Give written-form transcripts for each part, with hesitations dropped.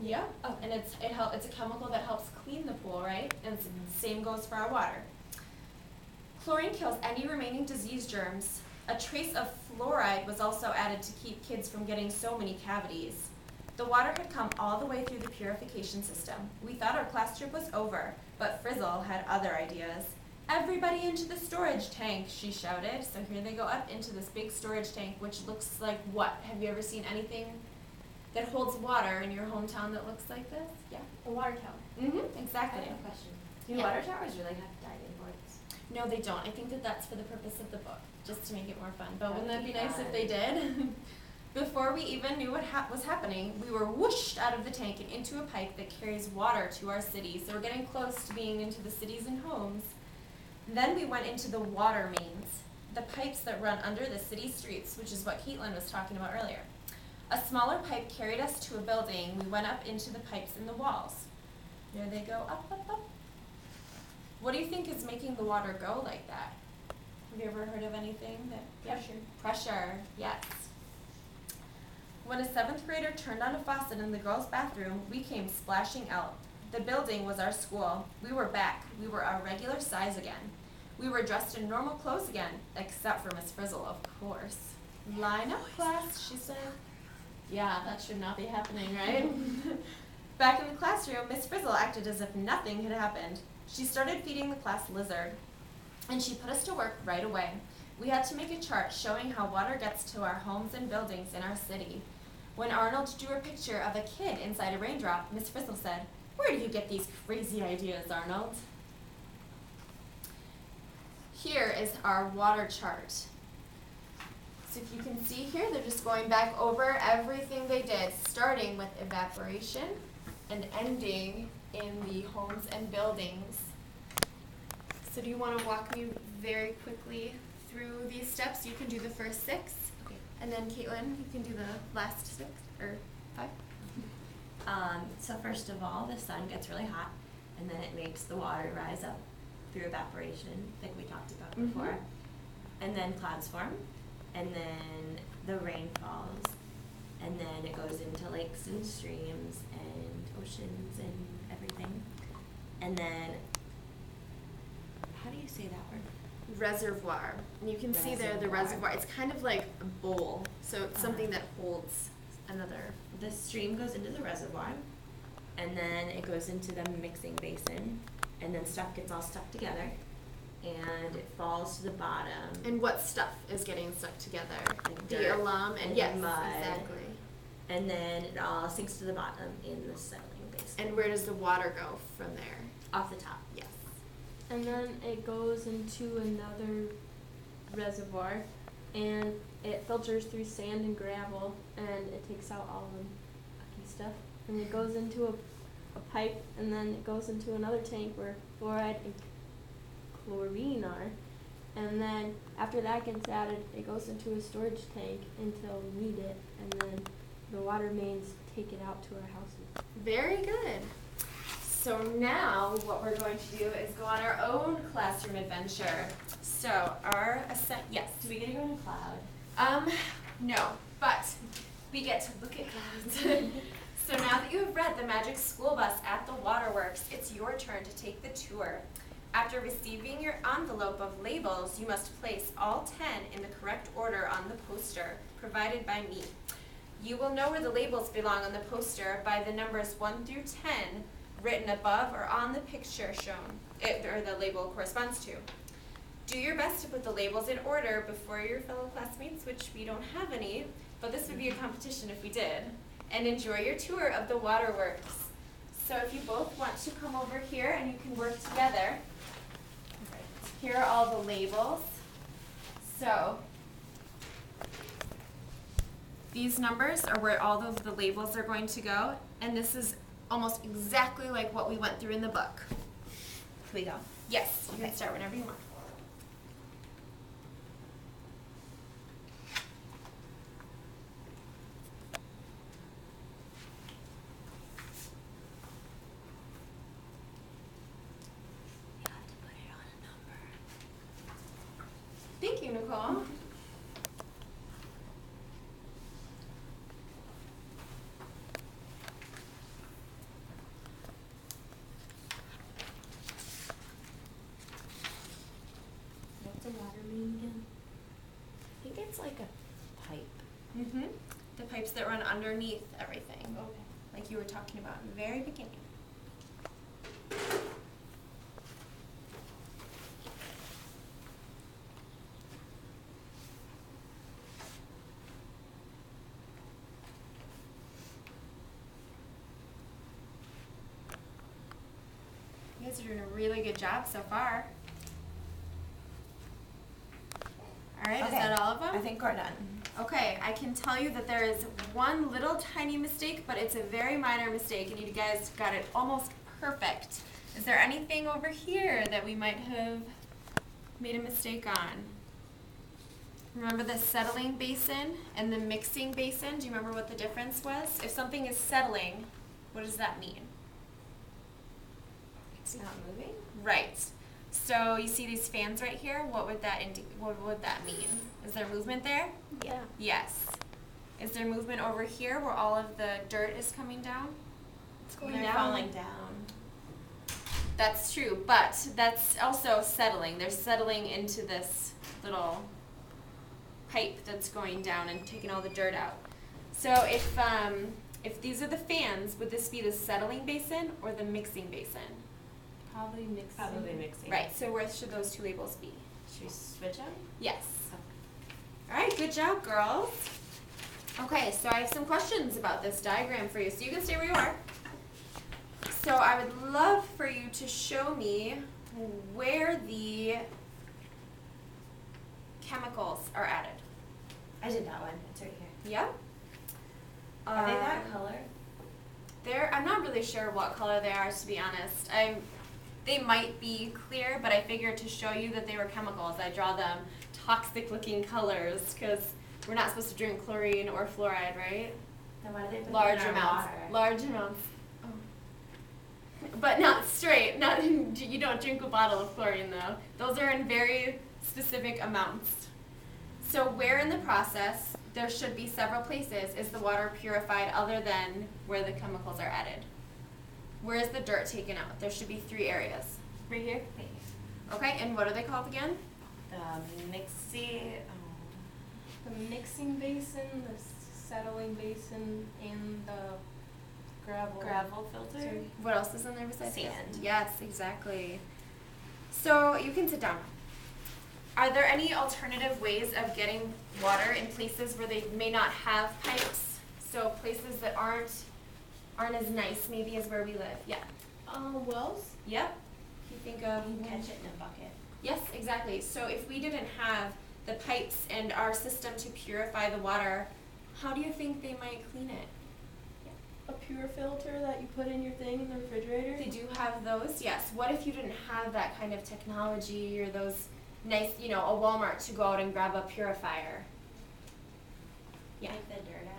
Yeah. Oh, and it's a chemical that helps clean the pool, right? And same goes for our water. Chlorine kills any remaining disease germs. A trace of fluoride was also added to keep kids from getting so many cavities. The water had come all the way through the purification system. We thought our class trip was over, but Frizzle had other ideas. Everybody into the storage tank, she shouted. So here they go up into this big storage tank, which looks like what? Have you ever seen anything that holds water in your hometown that looks like this? Yeah. A water tower. Mm-hmm, exactly. I have a question. Do water towers really have diving boards? No, they don't. I think that's for the purpose of the book, just to make it more fun. But wouldn't that be That'd nice be if they did? Before we even knew what was happening, we were whooshed out of the tank and into a pipe that carries water to our city. So we're getting close to being into the cities and homes. Then we went into the water mains, the pipes that run under the city streets, which is what Caitlin was talking about earlier. A smaller pipe carried us to a building. We went up into the pipes in the walls. There they go, up, up, up. What do you think is making the water go like that? Have you ever heard of anything that? Pressure. Pressure, yes. When a 7th grader turned on a faucet in the girls' bathroom, we came splashing out. The building was our school. We were back. We were our regular size again. We were dressed in normal clothes again, except for Miss Frizzle, of course. Line up, class, she said. Yeah, that should not be happening, right? Back in the classroom, Miss Frizzle acted as if nothing had happened. She started feeding the class lizard, and she put us to work right away. We had to make a chart showing how water gets to our homes and buildings in our city. When Arnold drew a picture of a kid inside a raindrop, Miss Frizzle said, "Where do you get these crazy ideas, Arnold?" Here is our water chart. So if you can see here, they're just going back over everything they did, starting with evaporation and ending in the homes and buildings. So do you want to walk me very quickly through these steps? You can do the first 6. Okay. And then Caitlin, you can do the last 6 or 5. So first of all, the sun gets really hot, and then it makes the water rise up through evaporation, like we talked about before. And then clouds form, and then the rain falls, and then it goes into lakes and streams and oceans and everything. And then, how do you say that word? Reservoir. And you can see there the reservoir. It's kind of like a bowl, so it's something that holds another. The stream goes into the reservoir, and then it goes into the mixing basin, and then stuff gets all stuck together, and it falls to the bottom. And what stuff is getting stuck together? Like The dirt alum and and yes, mud. exactly. And then it all sinks to the bottom in the settling basin. And where does the water go from there? Off the top. Yes. And then it goes into another reservoir, and it filters through sand and gravel, and it takes out all the mucky stuff. And it goes into a pipe, and then it goes into another tank where fluoride and chlorine are. And then after that gets added, it goes into a storage tank until we need it, and then the water mains take it out to our houses. Very good. So now what we're going to do is go on our own classroom adventure. So our yes. Do we get to go in a cloud? No, but we get to look at clouds. So now that you have read the Magic School Bus at the Waterworks, it's your turn to take the tour. After receiving your envelope of labels, you must place all 10 in the correct order on the poster provided by me. You will know where the labels belong on the poster by the numbers 1 through 10 written above or on the picture shown, or the label corresponds to. Do your best to put the labels in order before your fellow classmates, which we don't have any, but this would be a competition if we did. And enjoy your tour of the Waterworks. So if you both want to come over here and you can work together. Here are all the labels. So these numbers are where all of the labels are going to go, and this is almost exactly like what we went through in the book. Can we go? Yes, you can start whenever you want. You have to put it on a number. Thank you, Nicole. pipes that run underneath everything, Okay. like you were talking about in the very beginning. You guys are doing a really good job so far. All right, is that all of them? I think we're done. Okay, I can tell you that there is one little tiny mistake, but it's a very minor mistake, and you guys got it almost perfect. Is there anything over here that we might have made a mistake on? Remember the settling basin and the mixing basin? Do you remember what the difference was? If something is settling, what does that mean? It's not moving? Right. So you see these fans right here? What would that mean? Is there movement there? Yeah. Yes. Is there movement over here where all of the dirt is coming down? It's going They're down. falling down. That's true, but that's also settling. They're settling into this little pipe that's going down and taking all the dirt out. So if these are the fans, would this be the settling basin or the mixing basin? Probably mixing. Probably mixing. Right, so where should those two labels be? Should we switch them? Yes. All right, good job, girls. Okay, so I have some questions about this diagram for you, so you can stay where you are. So I would love for you to show me where the chemicals are added. I did that one. It's right here. Yep. Are they that color? I'm not really sure what color they are, to be honest. They might be clear, but I figured to show you that they were chemicals, I draw them toxic-looking colors because we're not supposed to drink chlorine or fluoride, right? Then why do they put Large them in our amounts. water? Large amounts. Oh. But not straight. You don't drink a bottle of chlorine, though. Those are in very specific amounts. So where in the process, there should be several places, is the water purified other than where the chemicals are added? Where is the dirt taken out? There should be 3 areas. Right here? Okay, and what are they called again? The mixing basin, the settling basin, and the Gravel filter? What else is in there besides Sand. this? Yes, exactly. So you can sit down. Are there any alternative ways of getting water in places where they may not have pipes? So places that aren't as nice maybe as where we live. Yeah. Wells? Yep. If you think of You can catch it in a bucket. Yes, exactly. So if we didn't have the pipes and our system to purify the water, how do you think they might clean it? A pure filter that you put in your thing in the refrigerator? They do have those, yes. What if you didn't have that kind of technology or those nice, a Walmart to go out and grab a purifier? Yeah. Take the dirt out.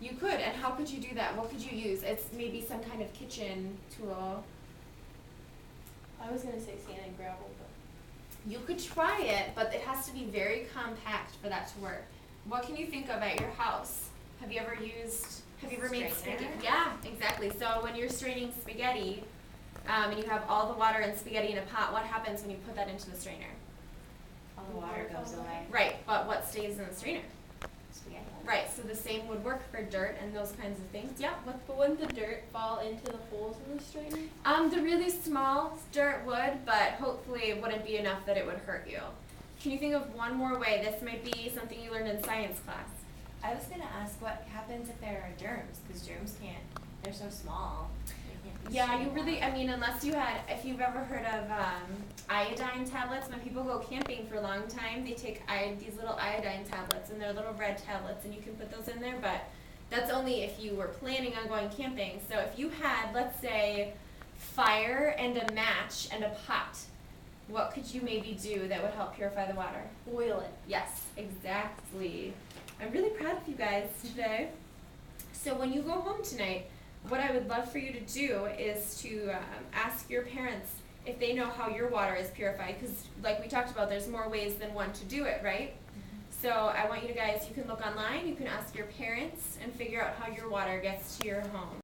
You could, and how could you do that? What could you use? It's maybe some kind of kitchen tool. I was gonna say sand and gravel, but You could try it, but it has to be very compact for that to work. What can you think of at your house? Have you ever made Strainer? spaghetti? Yeah, exactly. So when you're straining spaghetti, and you have all the water and spaghetti in a pot, what happens when you put that into the strainer? All the water goes away. Right, but what stays in the strainer? Spaghetti. Right, so the same would work for dirt and those kinds of things. Yeah. but wouldn't the dirt fall into the holes in the strainer? The really small dirt would, but hopefully it wouldn't be enough that it would hurt you. Can you think of one more way? This might be something you learned in science class. I was gonna ask what happens if there are germs, because germs they're so small. They can't be Yeah, straight you really, out. if you've ever heard of iodine tablets, when people go camping for a long time, they take these little iodine tablets, and they're little red tablets, and you can put those in there, but that's only if you were planning on going camping. So if you had, let's say, fire and a match and a pot, what could you maybe do that would help purify the water? Boil it. Yes, exactly. I'm really proud of you guys today. So when you go home tonight, what I would love for you to do is to ask your parents if they know how your water is purified, because like we talked about, there's more ways than one to do it, right? So I want you guys, you can look online, you can ask your parents and figure out how your water gets to your home.